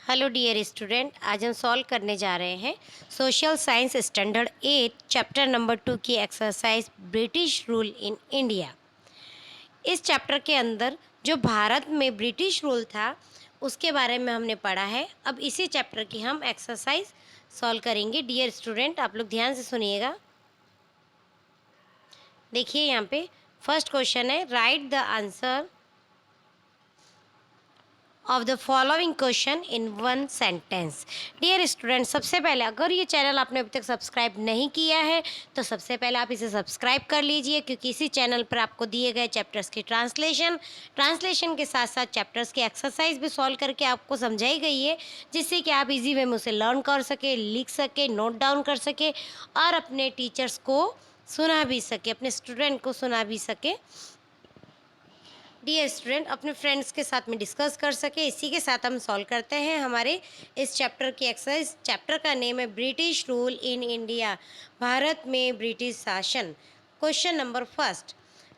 Hello dear student, आज हम solve करने जा रहे हैं social science standard 8 chapter number 2 की exercise British rule in India. इस चैप्टर के अंदर जो भारत में ब्रिटिश रूल था उसके बारे में हमने पढ़ा है। अब इसी चैप्टर की हम एक्सरसाइज सॉल्व करेंगे। डियर स्टूडेंट, आप लोग ध्यान से सुनिएगा। देखिए यहाँ पे फर्स्ट क्वेश्चन है, write the answer of the following question in one sentence. Dear student, सबसे पहले अगर ये चैनल आपने अभी तक सब्सक्राइब नहीं किया है तो सबसे पहले आप इसे सब्सक्राइब कर लीजिए, क्योंकि इसी चैनल पर आपको दिए गए चैप्टर्स की ट्रांसलेशन के साथ साथ चैप्टर्स की एक्सरसाइज भी सॉल्व करके आपको समझाई गई है, जिससे कि आप इजी वे में उसे लर्न कर सके, लिख सके, नोट डाउन कर सके और अपने टीचर्स को सुना भी सके, अपने स्टूडेंट को सुना भी सके। डियर स्टूडेंट, अपने फ्रेंड्स के साथ में डिस्कस कर सके। इसी के साथ हम सॉल्व करते हैं हमारे इस चैप्टर की एक्सरसाइज। चैप्टर का नेम है ब्रिटिश रूल इन इंडिया, भारत में ब्रिटिश शासन। Question number first,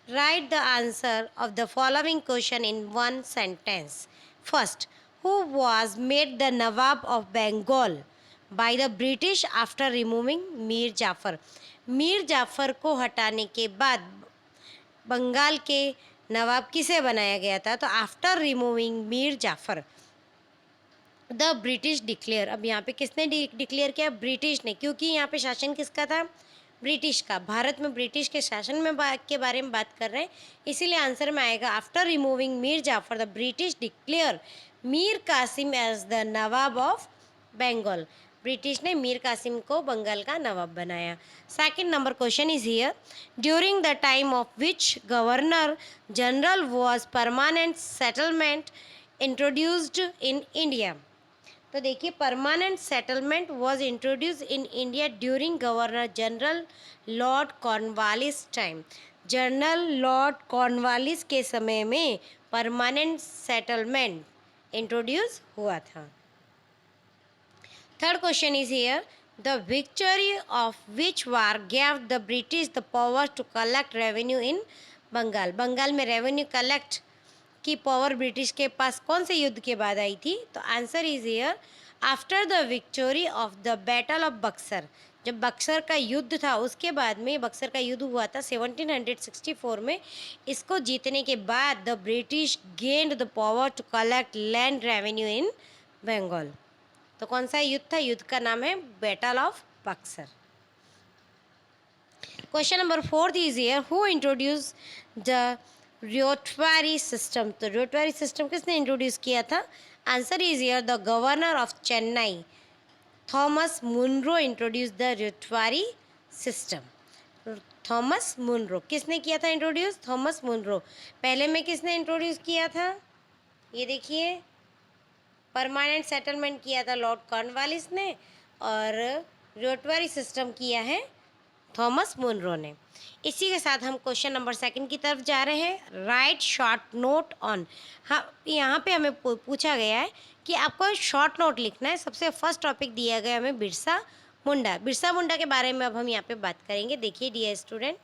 write the answer of the following question in one sentence. First, who was made the nawab of Bengal by the British after removing Mir Jafar. Mir Jafar को हटाने के बाद बंगाल के नवाब किसे बनाया गया था? तो after removing Mir Jafar the British declare. अब यहाँ पे किसने डिक्लेयर किया? ब्रिटिश ने, क्योंकि यहाँ पे शासन किसका था? ब्रिटिश का। भारत में ब्रिटिश के शासन में के बारे में बात कर रहे हैं, इसीलिए आंसर में आएगा after removing Mir Jafar the British declare Mir Qasim as the nawab of Bengal. British ने मीर कासिम को बंगाल का नवाब बनाया। Second number question is here, during the time of which governor general was permanent settlement introduced in India. तो देखिए, permanent settlement was introduce in India during governor general lord Cornwallis time. General lord Cornwallis के समय में permanent settlement introduce हुआ था। Third question is here, the victory of which war gave the British the power to collect revenue in Bengal. Bengal में revenue collect की power British के पास कौन से युद्ध के बाद आई थी? तो answer is here, after the victory of the battle of Buxar. जब बक्सर का युद्ध था उसके बाद में, बक्सर का युद्ध हुआ था 1764 में। इसको जीतने के बाद the British gained the power to collect land revenue in Bengal. तो कौन सा युद्ध था? युद्ध का नाम है battle of Buxar. Question number fourth is here, who introduce the रोटवारी system. तो रोटवारी सिस्टम किसने इंट्रोड्यूस किया था? Answer is here, the governor of Chennai Thomas Munro introduce the रोटवारी system. Thomas Munro किसने किया था इंट्रोड्यूस? Thomas Munro. पहले में किसने इंट्रोड्यूस किया था? ये देखिए, परमानेंट सेटलमेंट किया था लॉर्ड कॉर्नवालिस ने, और रोटवारी सिस्टम किया है थॉमस मुनरो ने। इसी के साथ हम क्वेश्चन नंबर सेकंड की तरफ जा रहे हैं। Right short note on. हाँ, यहाँ पे हमें पूछा गया है कि आपको शॉर्ट नोट लिखना है। सबसे फर्स्ट टॉपिक दिया गया हमें बिरसा मुंडा। बिरसा मुंडा के बारे में अब हम यहाँ पे बात करेंगे। देखिए dear student,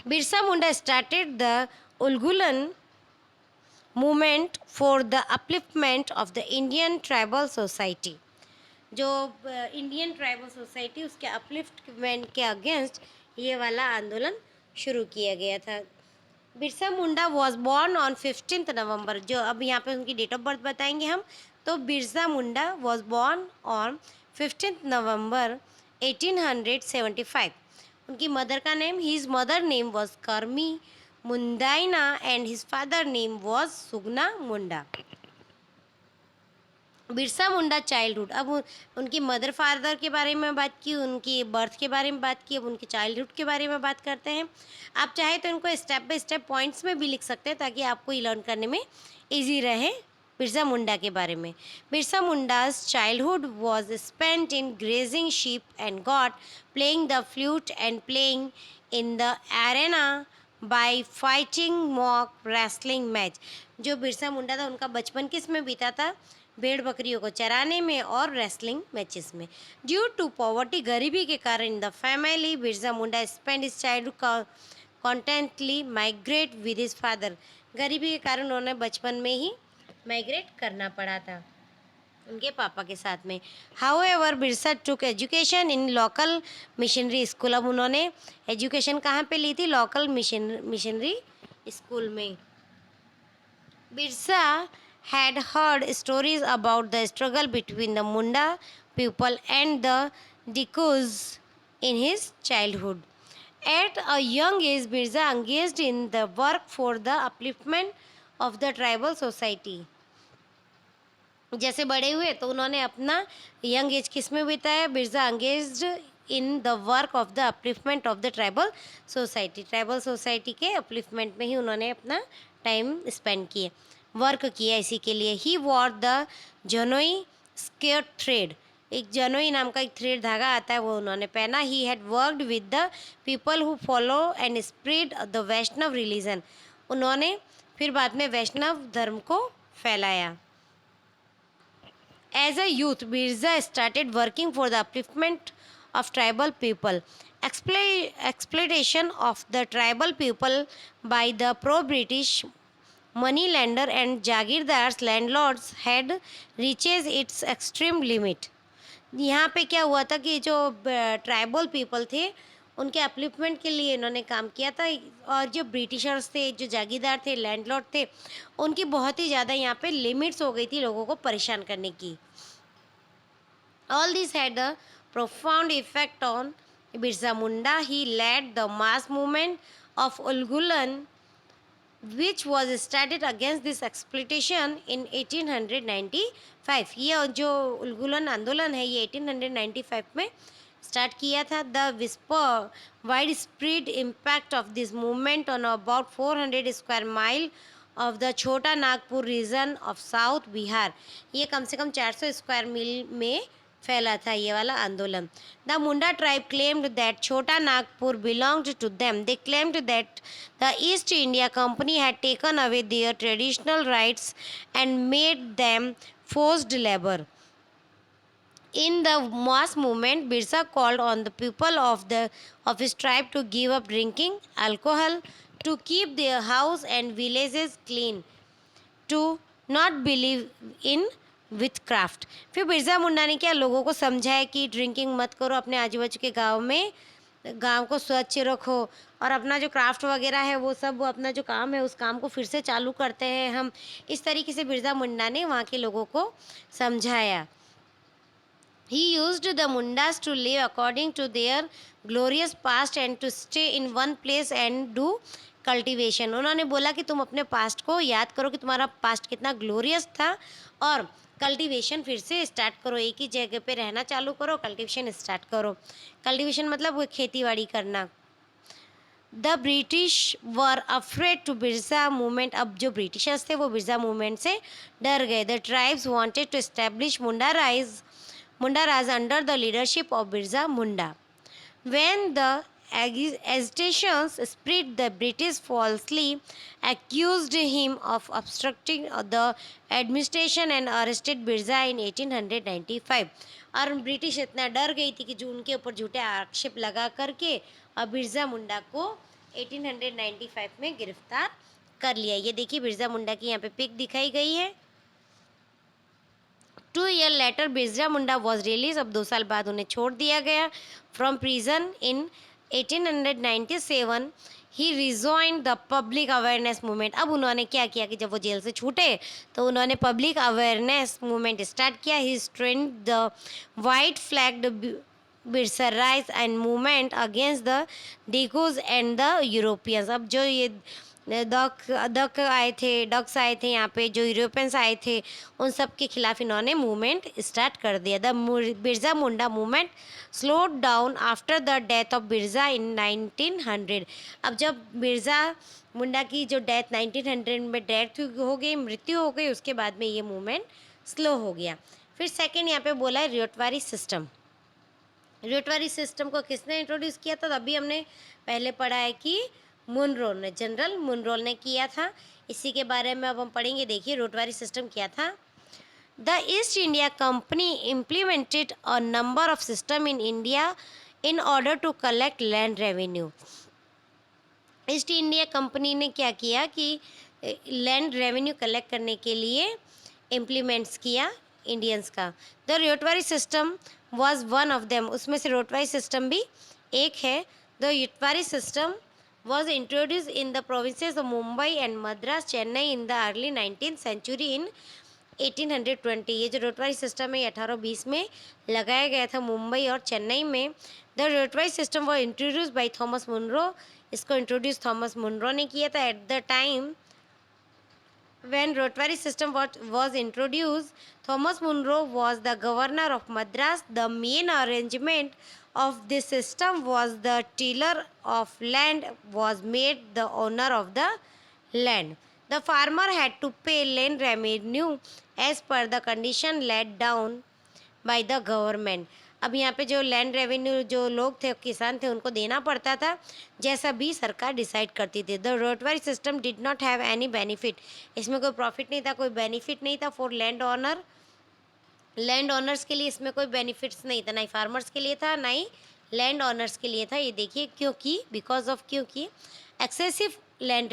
Birsa Munda started the Ulgulan movement for the upliftment of the Indian tribal society. जो इंडियन ट्राइबल सोसाइटी, उसके अपलिफ्टमेंट के अगेंस्ट ये वाला आंदोलन शुरू किया गया था। Birsa Munda was born on 15 November. जो अब यहाँ पे उनकी डेट ऑफ बर्थ बताएंगे हम। तो Birsa Munda was born on 15 November 1875। उनकी मदर का name, his mother name was Karmi Mundaina and his father name was Sugna Munda. Birsa Munda childhood. अब उनकी मदर फादर के बारे में बात की, उनकी बर्थ के बारे में बात की, अब उनके चाइल्डहुड के बारे में बात करते हैं। आप चाहे तो इनको स्टेप बाय स्टेप पॉइंट्स में भी लिख सकते हैं, ताकि आपको ये लर्न करने में इजी रहे। बिरसा मुंडा के बारे में, Birsa Munda's childhood was spent in grazing sheep and got, playing the flute and playing in the arena by fighting mock wrestling match. जो बिरसा मुंडा था उनका बचपन किस में बीता था? भेड़ बकरियों को चराने में और रेसलिंग मैचेस में। ड्यू टू पॉवर्टी, गरीबी के कारण the family, Birsa Munda spend his childhood constantly migrate with his father. गरीबी के कारण उन्होंने बचपन में ही माइग्रेट करना पड़ा था उनके पापा के साथ में। However Birsa took education in local missionary school. अब उन्होंने एजुकेशन कहाँ पे ली थी? लोकल मिशनरी स्कूल में। Birsa had heard stories about the struggle between the Munda people and the Dikus in his childhood. At a young age, Birsa engaged in the work for the upliftment of the tribal society. जैसे बड़े हुए तो उन्होंने अपना young age किस में बिताया? Birsa engaged in the work of the upliftment of the tribal society. Tribal society के अपलिफ्टमेंट में ही उन्होंने अपना टाइम स्पेंड किया, वर्क किया इसी के लिए। ही वॉर द जनोई स्केयर थ्रेड। एक जनोई नाम का एक थ्रेड धागा आता है, वो उन्होंने पहना। He had worked with the people who follow and spread the Vaishnav religion. उन्होंने फिर बाद में वैष्णव धर्म को फैलाया। As a youth, Birsa started working for the upliftment of tribal people. Exploitation of the tribal people by the pro-British moneylender and Jagirdars landlords had reaches its extreme limit. यहाँ पे क्या हुआ था कि जो ट्राइबल पीपल थे उनके upliftment के लिए इन्होंने काम किया था, और जो ब्रिटिशर्स थे, जो जागीरदार थे, लैंडलॉर्ड थे, उनकी बहुत ही ज़्यादा यहाँ पे लिमिट्स हो गई थी लोगों को परेशान करने की। All this had a profound effect on Birsa Munda. He led the mass movement of Ulgulan which was started against this exploitation in 1895। ये जो उलगुलन आंदोलन है ये 1895 में स्टार्ट किया था। The whisper wide spread impact of this movement on about 400 square mile of the Chota Nagpur region of south Bihar. ये कम से कम 400 स्क्वायर मील में फैला था ये वाला आंदोलन। The Munda tribe claimed that Chota Nagpur belonged to them. They claimed that the East India Company had taken away their traditional rights and made them forced labour. In the mass movement, Birsa called on the people of his tribe to give up drinking alcohol, to keep their house and villages clean, to not believe in witchcraft। फिर बिरसा मुंडा ने क्या लोगों को समझाया कि drinking मत करो, अपने आजू बाजू के गाँव में गांव को स्वच्छ रखो, और अपना जो क्राफ्ट वगैरह है वो सब, वो अपना जो काम है उस काम को फिर से चालू करते हैं हम। इस तरीके से बिरसा मुंडा ने वहाँ के लोगों को समझाया। He used the Mundas to live according to their glorious past and to stay in one place and do cultivation। उन्होंने बोला कि तुम अपने पास्ट को याद करो कि तुम्हारा पास्ट कितना ग्लोरियस था, और कल्टीवेशन फिर से स्टार्ट करो, एक ही जगह पे रहना चालू करो, कल्टीवेशन स्टार्ट करो। कल्टीवेशन मतलब वो खेती बाड़ी करना। The British were afraid to Birsa movement. अब जो ब्रिटिशर्स थे वो बिरसा मूवमेंट से डर गए। The tribes wanted to establish Munda Raj under the leadership of Birsa Munda. When the agitations spread, the British falsely accused him of obstructing the administration and arrested Birsa in 1895। और British इतना डर गई थी कि जो उनके ऊपर झूठे आक्षेप लगा करके और बिरसा मुंडा को 1895 में गिरफ्तार कर लिया। ये देखिए बिरसा मुंडा की यहाँ पे पिक दिखाई गई है। 2 years later Birsa Munda was release. अब 2 साल बाद उन्हें छोड़ दिया गया from prison in 1897। He rejoined the public awareness movement. अब उन्होंने क्या किया कि जब वो जेल से छूटे तो उन्होंने पब्लिक अवेयरनेस मूवमेंट स्टार्ट किया। He strand the white flagged Birsa rise and movement against the Dikus and the Europeans. अब जो ये डक्स आए थे यहाँ पे, जो यूरोपियंस आए थे, उन सब के खिलाफ इन्होंने मूवमेंट स्टार्ट कर दिया। The Birsa Munda movement slowed down after the death of Birsa in 1900। अब जब बिरसा मुंडा की जो डेथ 1900 में डेथ हो गई, मृत्यु हो गई, उसके बाद में ये मूवमेंट स्लो हो गया। फिर सेकेंड यहाँ पे बोला है रियोटवारी सिस्टम। रियोटवारी सिस्टम को किसने इंट्रोड्यूस किया था? अभी हमने पहले पढ़ा है कि मुनरो ने, जनरल मुनरो ने किया था। इसी के बारे में अब हम पढ़ेंगे। देखिए रियोटवारी सिस्टम क्या था। The East India company implemented a number of system in India in order to collect land revenue. East India company ने क्या किया कि लैंड रेवेन्यू कलेक्ट करने के लिए इम्प्लीमेंट्स किया इंडियंस का। The रोटवारी system was one of them, उसमें से रोटवारी सिस्टम भी एक है। The रोटवारी system was introduced in the provinces of Mumbai and Madras, Chennai in the early 19th century in 1820। ये जो रोटवारी सिस्टम है 1820 में लगाया गया था मुंबई और चेन्नई में। The रोटवारी system was introduce by Thomas Munro, इसको इंट्रोड्यूस थॉमस मुनरो ने किया था। At the time when rotary system was introduced, Thomas Munro was the governor of Madras. The main arrangement of this system was the tiller of land was made the owner of the land. The farmer had to pay land revenue as per the condition laid down by the government। अब यहाँ पे जो land revenue जो लोग थे किसान थे उनको देना पड़ता था जैसा भी सरकार डिसाइड करती थी। The रोटवारी system did not have any benefit, इसमें कोई प्रॉफिट नहीं था, कोई बेनिफिट नहीं था for land owner, land owners के लिए इसमें कोई बेनिफिट्स नहीं था, ना ही फार्मर्स के लिए था ना ही लैंड ऑनर्स के लिए था। ये देखिए क्योंकि बिकॉज ऑफ क्योंकि एक्सेसिव लैंड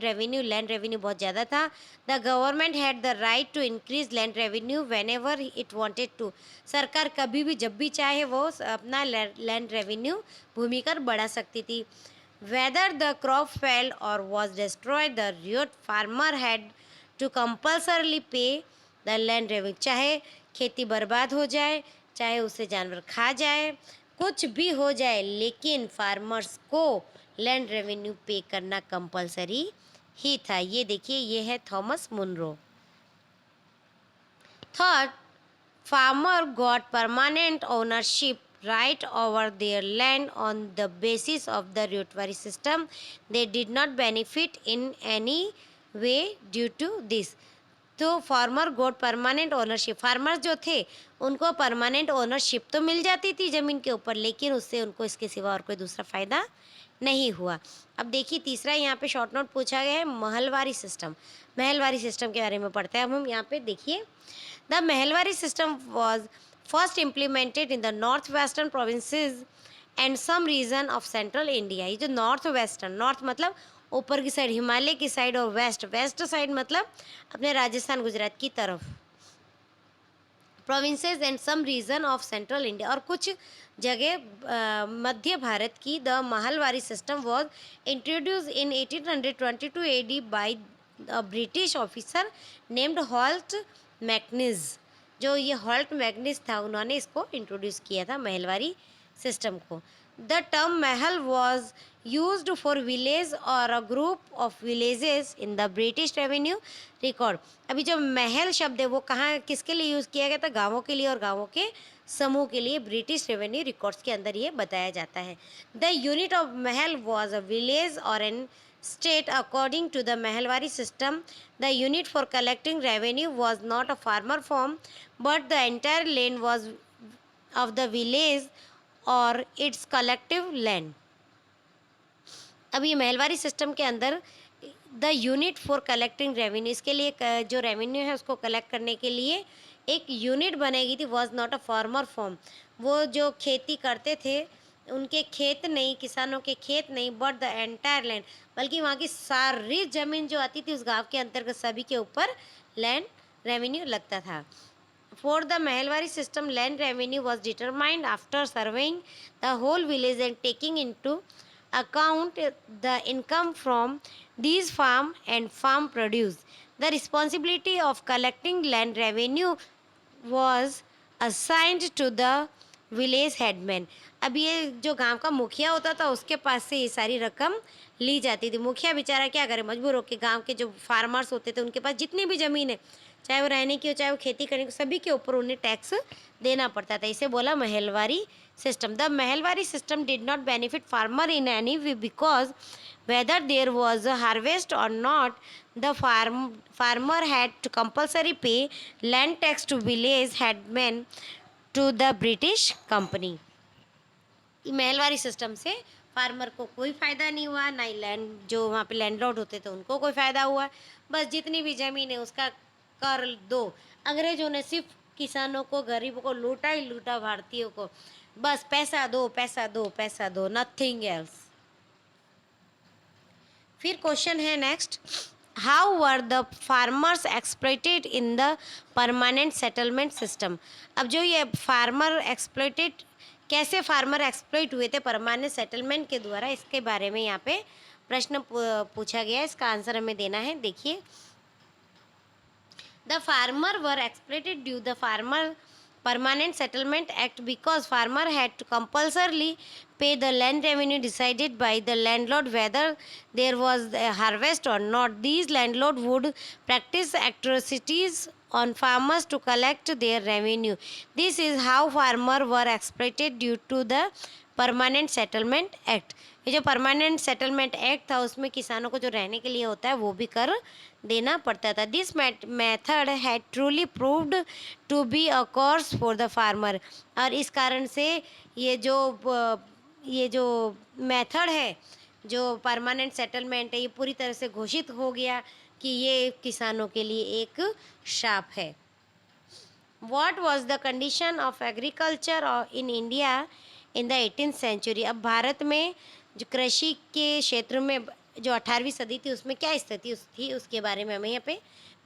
रेवेन्यू बहुत ज़्यादा था। The government had the right to increase land revenue whenever it wanted to, सरकार कभी भी जब भी चाहे वो अपना लैंड रेवेन्यू भूमि कर बढ़ा सकती थी। वेदर द क्रॉप फेल्ड और was destroyed the ryot farmer had to compulsorily pay the land revenue, चाहे खेती बर्बाद हो जाए, चाहे उसे जानवर खा जाए, कुछ भी हो जाए, लेकिन फार्मर्स को लैंड रेवेन्यू पे करना कंपलसरी ही था। ये देखिए ये है Thomas Munro. Third, farmer got permanent ownership right over their land on the basis of the ryotwari system. They did not benefit in any way due to this। तो farmer गोट permanent ownership, farmers जो थे उनको permanent ownership तो मिल जाती थी ज़मीन के ऊपर, लेकिन उससे उनको इसके सिवा और कोई दूसरा फ़ायदा नहीं हुआ। अब देखिए तीसरा यहाँ पे शॉर्ट नोट पूछा गया है महलवारी सिस्टम। महलवारी सिस्टम के बारे में पढ़ते हैं अब हम। यहाँ पे देखिए the Mahalwari system was first implemented in the north western provinces and some region of central India. ये जो नॉर्थ वेस्टर्न, नॉर्थ मतलब ऊपर की साइड हिमालय की साइड, और वेस्ट, वेस्ट साइड मतलब अपने राजस्थान गुजरात की तरफ, provinces and some region of central India, और कुछ जगह मध्य भारत की। The Mahalwari system was introduce in 1822 AD by a British officer named Holt Mackenzie. जो ये हॉल्ट मैकनिज था उन्होंने इसको इंट्रोड्यूस किया था महलवारी सिस्टम को। The term Mahal was used for village or a group of villages in the British revenue record। अभी जो महल शब्द है वो कहाँ किसके लिए यूज़ किया गया था? गांवों के लिए और गांवों के समूह के लिए ब्रिटिश रेवेन्यू रिकॉर्ड्स के अंदर ये बताया जाता है। The unit of mahal was a village और an estate according to the Mahalwari system. The unit for collecting revenue was not a farmer form but the entire land was of the village और it's collective land. अब ये mahalwari system के अंदर the unit for collecting revenue, इसके लिए जो revenue है उसको कलेक्ट करने के लिए एक यूनिट बनाई गई थी। Was not a farmer form, वो जो खेती करते थे उनके खेत नहीं, किसानों के खेत नहीं, बट द एंटायर लैंड, बल्कि वहाँ की सारी ज़मीन जो आती थी उस गांव के अंतर्गत सभी के ऊपर लैंड रेवेन्यू लगता था। For the Mahalwari system, land revenue was determined after surveying the whole village and taking into account the income from these farm and farm produce. The responsibility of collecting land revenue was assigned to the village headman। अब ये जो गांव का मुखिया होता था उसके पास से ये सारी रकम ली जाती थी। मुखिया बेचारा क्या करे, मजबूर होकर गांव के जो फार्मर्स होते थे उनके पास जितनी भी ज़मीन है, चाहे वो रहने की हो चाहे वो खेती करने की, सभी के ऊपर उन्हें टैक्स देना पड़ता था। इसे बोला Mahalwari system. The Mahalwari system did not benefit farmer in any way because whether there was a harvest or not, the farmer had to compulsory pay land tax to village headmen to the British company। Mahalwari system से farmer को कोई फ़ायदा नहीं हुआ, ना ही land जो वहाँ पे लैंडलॉर्ड होते थे उनको कोई फ़ायदा हुआ। बस जितनी भी ज़मीन है उसका कर दो। अंग्रेजों ने सिर्फ किसानों को, गरीबों को लूटा ही लूटा, भारतीयों को बस पैसा दो पैसा दो पैसा दो, नथिंग एल्स। फिर क्वेश्चन है next, How were the farmers exploited in the permanent settlement system? अब जो ये फार्मर एक्सप्लॉइटेड, कैसे फार्मर एक्सप्लॉइट हुए थे परमानेंट सेटलमेंट के द्वारा, इसके बारे में यहाँ पे प्रश्न पूछा गया है। इसका आंसर हमें देना है। देखिए, the farmer were exploited due the farmer permanent settlement act because farmer had to compulsorily pay the land revenue decided by the landlord whether there was a harvest or not. These landlord would practice atrocities on farmers to collect their revenue. This is how farmer were exploited due to the permanent settlement act. ये जो permanent settlement act था उसमें किसानों को जो रहने के लिए होता है वो भी कर देना पड़ता था। This method had truly proved to be a curse for the farmer. और इस कारण से ये जो मेथड है, जो परमानेंट सेटलमेंट है, ये पूरी तरह से घोषित हो गया कि ये किसानों के लिए एक शाप है। What was the condition of agriculture in India in the 18th century? अब भारत में जो कृषि के क्षेत्र में जो 18वीं सदी थी उसमें क्या स्थिति थी, उसके बारे में हमें यहाँ पे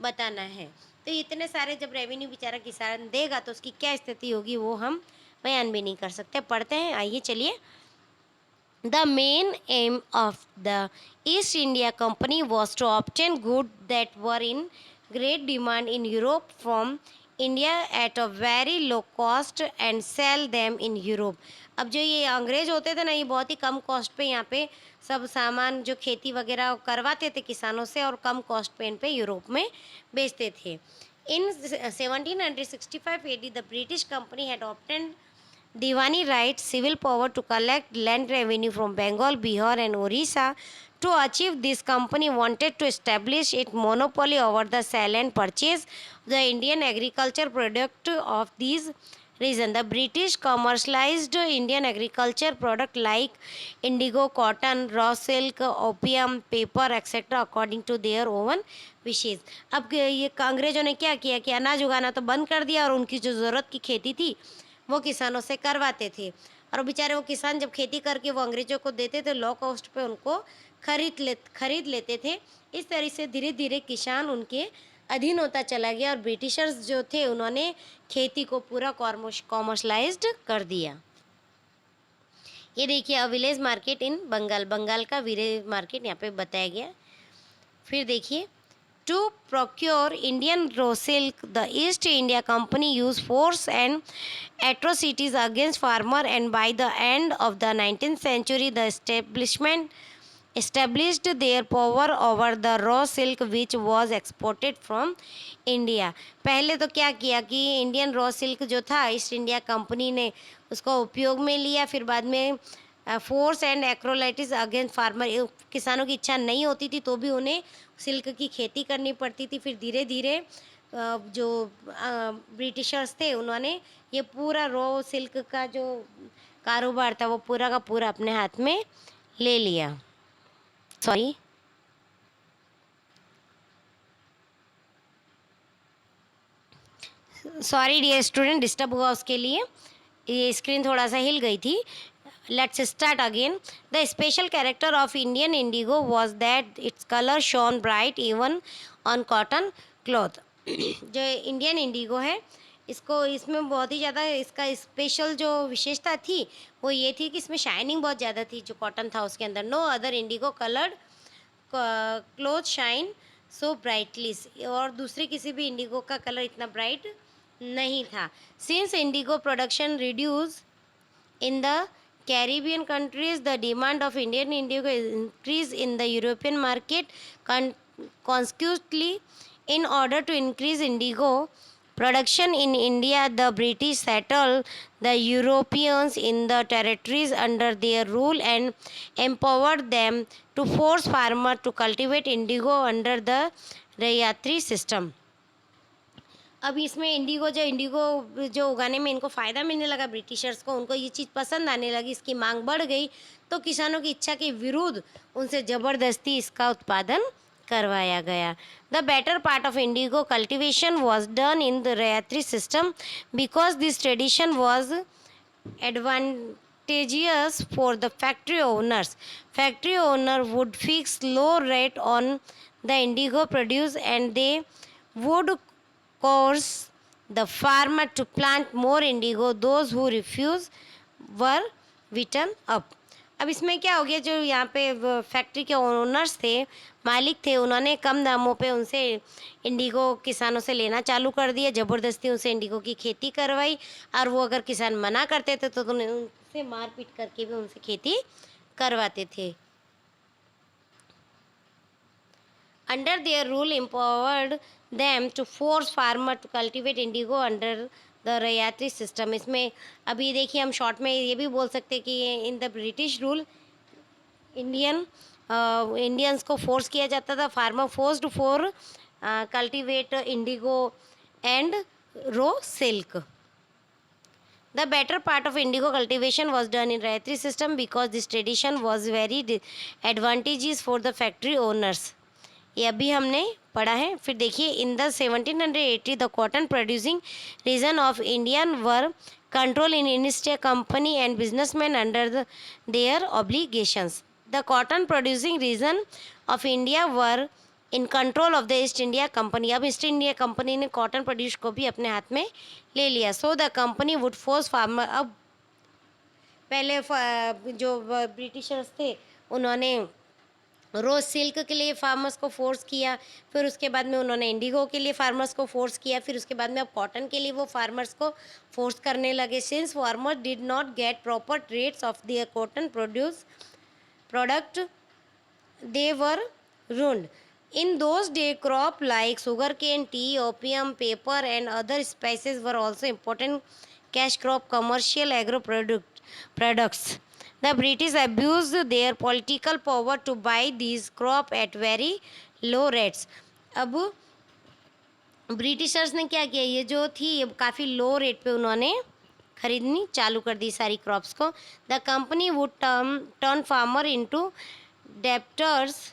बताना है। तो इतने सारे जब रेवेन्यू बेचारा किसान देगा तो उसकी क्या स्थिति होगी वो हम बयान भी नहीं कर सकते। पढ़ते हैं, आइए चलिए। The main aim of the East India Company was to obtain goods that were in great demand in Europe from India at a very low cost and sell them in Europe. अब जो ये अंग्रेज होते थे ना, ये बहुत ही कम cost पे यहाँ पे सब सामान जो खेती वगैरह करवाते थे किसानों से और कम कॉस्ट पे इन पे यूरोप में बेचते थे। In 1765 AD, the British company had obtained Diwani rights, civil power to collect land revenue from Bengal, Bihar, and Orissa. To achieve this, company wanted to establish its monopoly over the sale and purchase the Indian agriculture product of these region. The British commercialized Indian agriculture product like indigo, cotton, raw silk, opium, paper, etc. according to their own wishes. अब ये अंग्रेजों ने क्या किया कि अनाज उगाना तो बंद कर दिया और उनकी जो ज़रूरत की खेती थी वो किसानों से करवाते थे। और बेचारे वो किसान जब खेती करके वो अंग्रेजों को देते थे, लो कॉस्ट पे उनको खरीद लेते थे। इस तरह से धीरे धीरे किसान उनके अधीन होता चला गया और ब्रिटिशर्स जो थे उन्होंने खेती को पूरा कॉमर्शलाइज्ड कर दिया। ये देखिए, a village market in Bengal, Bengal का विलेज मार्केट यहाँ पे बताया गया। फिर देखिए, to procure Indian raw silk, the East India Company used force and atrocities against farmer, and by the end of the 19th century, the established their power over the raw silk which was exported from India. पहले तो क्या किया कि Indian raw silk जो था east India company ने उसको उपयोग में लिया, फिर बाद में फोर्स एंड एक्रोलाइटिस अगेंस्ट फार्मर, किसानों की इच्छा नहीं होती थी तो भी उन्हें सिल्क की खेती करनी पड़ती थी। फिर धीरे धीरे जो ब्रिटिशर्स थे उन्होंने ये पूरा रॉ सिल्क का जो कारोबार था वो पूरा का पूरा अपने हाथ में ले लिया। सॉरी डियर स्टूडेंट, डिस्टर्ब हुआ उसके लिए, ये स्क्रीन थोड़ा सा हिल गई थी। Let's start again. The special character of Indian indigo was that its color shone bright even on cotton cloth. जो इंडियन इंडिगो है इसमें बहुत ही ज़्यादा इसका स्पेशल जो विशेषता थी वो ये थी कि इसमें शाइनिंग बहुत ज़्यादा थी जो कॉटन था उसके अंदर। No other indigo coloured cloth shine so brightly, और दूसरे किसी भी इंडिगो का कलर इतना ब्राइट नहीं था। Since Indigo production reduce in the Caribbean countries, the demand of Indian indigo increased in the European market consequently. In order to increase indigo production in India, the British settled the Europeans in the territories under their rule and empowered them to force farmers to cultivate indigo under the रैयती system. अब इसमें Indigo जो उगाने में इनको फ़ायदा मिलने लगा Britishers को, उनको ये चीज़ पसंद आने लगी, इसकी मांग बढ़ गई तो किसानों की इच्छा के विरुद्ध उनसे ज़बरदस्ती इसका उत्पादन करवाया गया। The better part of indigo cultivation was done in the ryoti system because this tradition was advantageous for the factory owners. Factory owner would fix low rate on the indigo produced, and they would coerce the farmer to plant more indigo. Those who refused were written up. अब इसमें क्या हो गया, जो यहाँ पे factory के owners थे, मालिक थे, उन्होंने कम दामों पे उनसे इंडिगो किसानों से लेना चालू कर दिया, ज़बरदस्ती उनसे इंडिगो की खेती करवाई, और वो अगर किसान मना करते थे तो उन्हें उनसे मारपीट करके भी उनसे खेती करवाते थे. Under their rule empowered them to force farmer to cultivate indigo under the ryoti system. इसमें अभी देखिए हम शॉर्ट में ये भी बोल सकते हैं कि in the British rule Indians को फोर्स किया जाता था. Farmer forced for cultivate indigo and raw silk. The better part of indigo cultivation was done in Rayatri system because this tradition was very advantageous for the factory owners. ये अभी हमने पढ़ा है. फिर देखिए, in the 1780 the cotton producing region of Indian were control in East India company and businessman under their obligations. The cotton producing region of India were in control of the East India company. अब East India company ने cotton produce को भी अपने हाथ में ले लिया. So the company would force farmer. अब पहले जो ब्रिटिशर्स थे उन्होंने रोज सिल्क के लिए फार्मर्स को फोर्स किया, फिर उसके बाद में उन्होंने इंडिगो के लिए फार्मर्स को फोर्स किया, फिर उसके बाद में अब कॉटन के लिए वो फार्मर्स को फोर्स करने लगे. Since farmers did not get proper rates of their cotton product they were ruined. In those days, crop like sugarcane, tea, opium, paper, and other spices were also important cash crop commercial agro products. The British abused their political power to buy these crop at very low rates. अब Britishers ने क्या किया, ये जो थी ये काफ़ी लो rate पे उन्होंने खरीदनी चालू कर दी सारी क्रॉप्स को. The company would turn farmer into debtors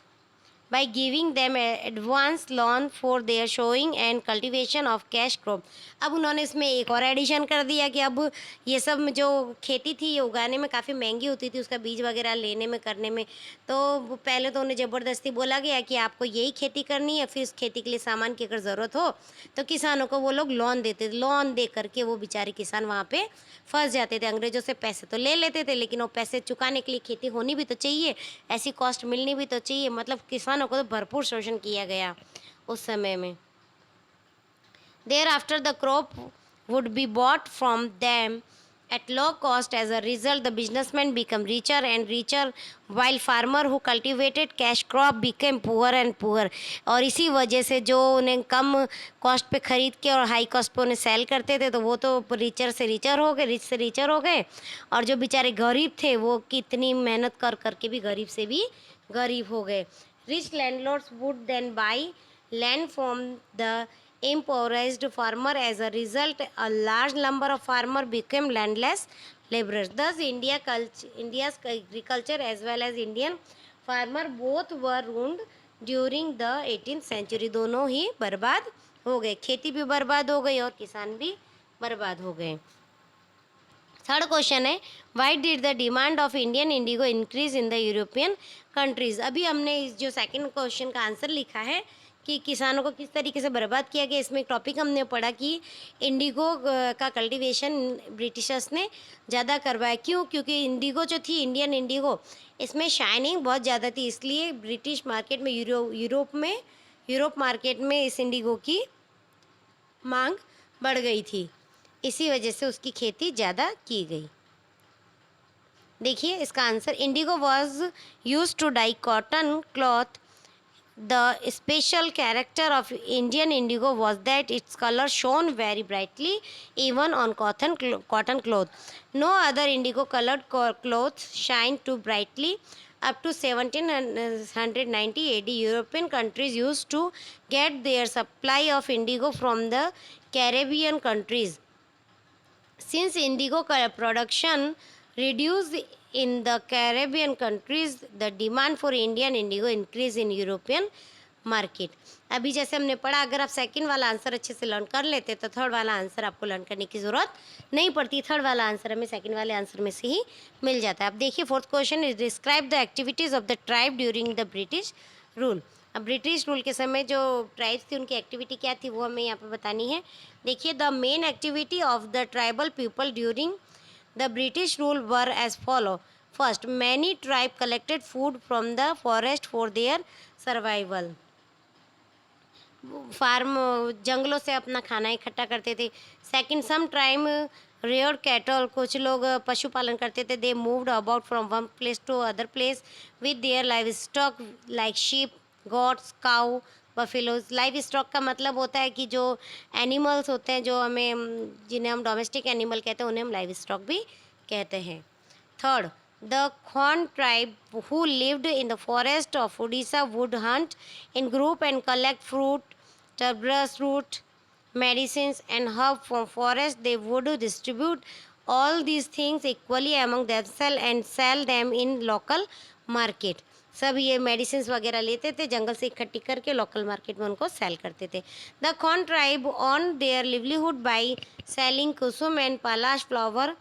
by giving them advance loan for their sowing and cultivation of cash crop. अब उन्होंने इसमें एक और एडिशन कर दिया कि अब ये सब जो खेती थी ये उगाने में काफ़ी महंगी होती थी, उसका बीज वगैरह लेने में करने में. तो पहले तो उन्हें ज़बरदस्ती बोला गया कि आपको यही खेती करनी है, फिर उस खेती के लिए सामान की अगर ज़रूरत हो तो किसानों को वो लोग लोन देते थे. लोन दे करके वो बेचारे किसान वहाँ पे फंस जाते थे. अंग्रेज़ों से पैसे तो ले लेते थे, लेकिन वो पैसे चुकाने के लिए खेती होनी भी तो चाहिए, ऐसी कॉस्ट मिलनी भी तो चाहिए. मतलब किसानों को तो भरपूर शोषण किया गया उस समय में. Thereafter the crop would be bought from them at low cost. As a result, the businessmen become richer and richer, while farmer who cultivated cash crop became poor and poor. और इसी वजह से जो उन्हें कम कॉस्ट पे ख़रीद के और हाई कॉस्ट पे उन्हें सेल करते थे तो वो तो रिचर से रिचर हो गए, रिच से रिचर हो गए, और जो बेचारे गरीब थे वो कितनी मेहनत कर करके भी गरीब से भी गरीब हो गए. Rich landlords would then buy land from the impoverished farmer. As a result, a large number of farmers became landless laborers. Thus, India's agriculture as well as Indian farmer both were ruined during the 18th century. दोनों ही बर्बाद हो गए, खेती भी बर्बाद हो गई और किसान भी बर्बाद हो गए. थर्ड क्वेश्चन है, why did the demand of Indian Indigo increase in the European countries. अभी हमने इस जो सेकंड क्वेश्चन का आंसर लिखा है कि किसानों को किस तरीके से बर्बाद किया गया, इसमें एक टॉपिक हमने पढ़ा कि इंडिगो का कल्टीवेशन ब्रिटिशर्स ने ज़्यादा करवाया. क्यों? क्योंकि इंडिगो जो थी, इंडियन इंडिगो, इसमें शाइनिंग बहुत ज़्यादा थी, इसलिए ब्रिटिश मार्केट में यूरोप मार्केट में इस इंडिगो की मांग बढ़ गई थी, इसी वजह से उसकी खेती ज़्यादा की गई. देखिए इसका answer, indigo was use to dye cotton cloth. The special character of Indian indigo was that its colour shone very brightly even on cotton cloth. No other indigo coloured cloth shine too brightly. Up to 1790 AD, European countries used to get their supply of indigo from the Caribbean countries. Since indigo production reduced in the Caribbean countries, the demand for Indian indigo increased in European market. अभी जैसे हमने पढ़ा, अगर आप second वाला answer अच्छे से learn कर लेते तो थर्ड वाला आंसर आपको लर्न करने की ज़रूरत नहीं पड़ती. थर्ड वाला आंसर हमें सेकंड वाले आंसर में से ही मिल जाता है. अब देखिए fourth question is describe the activities of the tribe during the British rule. अब ब्रिटिश रूल के समय जो ट्राइब्स थी उनकी एक्टिविटी क्या थी वो हमें यहाँ पे बतानी है। देखिए, the main activity of the tribal people during the British rule were as follow. First, many tribe collected food from the forest for their survival. From जंगलों से अपना खाना इकट्ठा करते थे। Second, some tribe rear cattle, कुछ लोग पशुपालन करते थे। They moved about from one place to other place with their livestock like sheep, goats, cow, buffaloes. Livestock का मतलब होता है कि जो एनिमल्स होते हैं, जो जिन्हें हम डोमेस्टिक एनिमल कहते हैं, उन्हें हम लाइव स्टॉक भी कहते हैं। Third, the Khon tribe who lived in the forest of Odisha would hunt in group and collect fruit, tuberous root, medicines and herb from forest. They would distribute all these things equally among themselves and sell them in local market. सब ये medicine वगैरह लेते थे, जंगल से इकट्ठी करके local market में उनको सेल करते थे। The Khond tribe on their livelihood by selling kusum and palash flower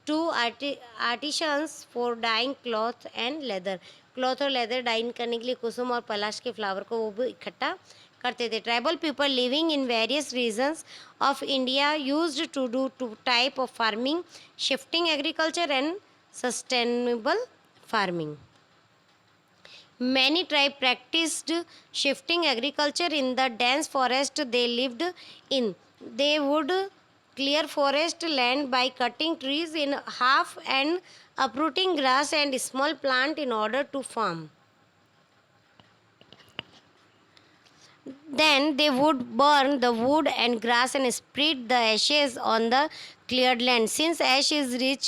to artisans for dyeing cloth and leather. Cloth और लेदर डाइन करने के लिए कुसुम और पलाश के फ्लावर को वो भी इकट्ठा करते थे। Tribal people living in various regions of India used to do two type of farming, shifting agriculture and sustainable farming. Many tribes practiced shifting agriculture in the dense forest they lived in. They would clear forest land by cutting trees in half and uprooting grass and small plant in order to farm. Then they would burn the wood and grass and spread the ashes on the cleared land. Since ash is rich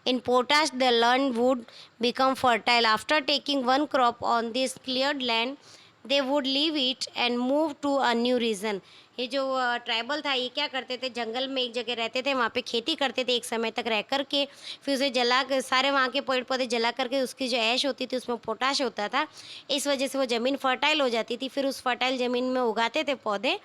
in potash, the land would become fertile. After taking one crop on this cleared land, they would leave it and move to a new region. ये जो tribal था, ये क्या करते थे, जंगल में एक जगह रहते थे, वहाँ पे खेती करते थे एक समय तक रह कर के, फिर उसे जला कर, सारे वहाँ के पेड़ पौधे जला करके उसकी जो ऐश होती थी उसमें पोटाश होता था, इस वजह से वो ज़मीन फर्टाइल हो जाती थी। फिर उस फर्टाइल ज़मीन में उगाते थे पौधे,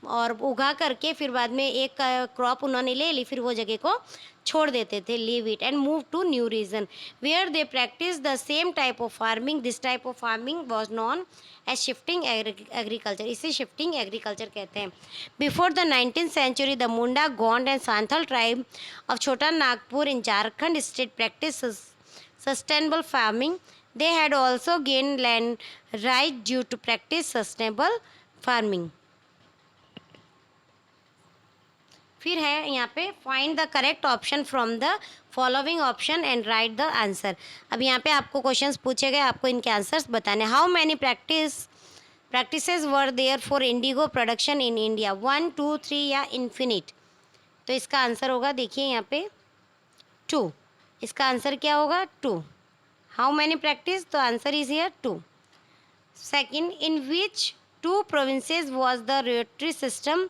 और उगा करके फिर बाद में एक क्रॉप उन्होंने ले ली, फिर वो जगह को छोड़ देते थे, leave it and move to new region where they practise the same type of farming. This type of farming was known as shifting agriculture. इसे शिफ्टिंग एग्रीकल्चर कहते हैं। Before the 19th century the Munda, Gond and Santhal tribe of Chota Nagpur in Jharkhand state practise sustainable farming. They had also gain land right due to practise sustainable farming. फिर है यहाँ पे find the correct option from the following option and right the answer. अब यहाँ पे आपको questions पूछे गए, आपको इनके आंसर्स बताने। How many practices were there for indigo production in India, 1, 2, 3 या इन्फिनिट। तो इसका आंसर होगा, देखिए यहाँ पे 2। इसका आंसर क्या होगा, 2। हाउ मैनी प्रैक्टिस, तो answer is here 2। Second, in which two provinces was the rotary system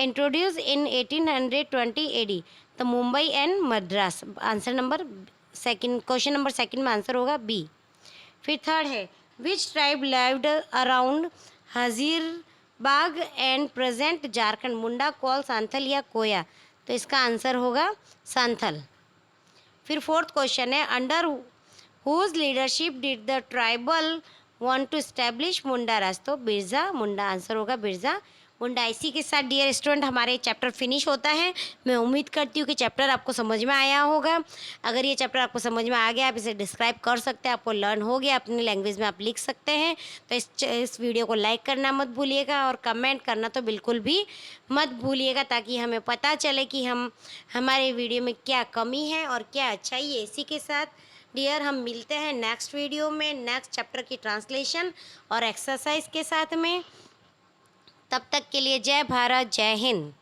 introduced in 1820 AD, the Mumbai and Madras। Answer number second, question number second में आंसर होगा बी। फिर third है, which tribe lived around Hazaribagh and present Jharkhand, Munda, Kol, Santhal या कोया। तो इसका answer होगा सांथल। फिर fourth question है, under whose leadership did the tribal want to establish Munda Raj. तो बिरजा मुंडा, आंसर होगा बिरजा मुंडा। इसी के साथ डियर स्टूडेंट हमारे चैप्टर फिनिश होता है। मैं उम्मीद करती हूँ कि चैप्टर आपको समझ में आया होगा। अगर ये चैप्टर आपको समझ में आ गया, आप इसे डिस्क्राइब कर सकते हैं, आपको लर्न हो गया, अपनी लैंग्वेज में आप लिख सकते हैं। तो इस वीडियो को लाइक करना मत भूलिएगा और कमेंट करना तो बिल्कुल भी मत भूलिएगा, ताकि हमें पता चले कि हमारे वीडियो में क्या कमी है और क्या अच्छाई है। इसी के साथ डियर हम मिलते हैं नेक्स्ट वीडियो में, नेक्स्ट चैप्टर की ट्रांसलेशन और एक्सरसाइज के साथ में। तब तक के लिए जय भारत, जय हिंद।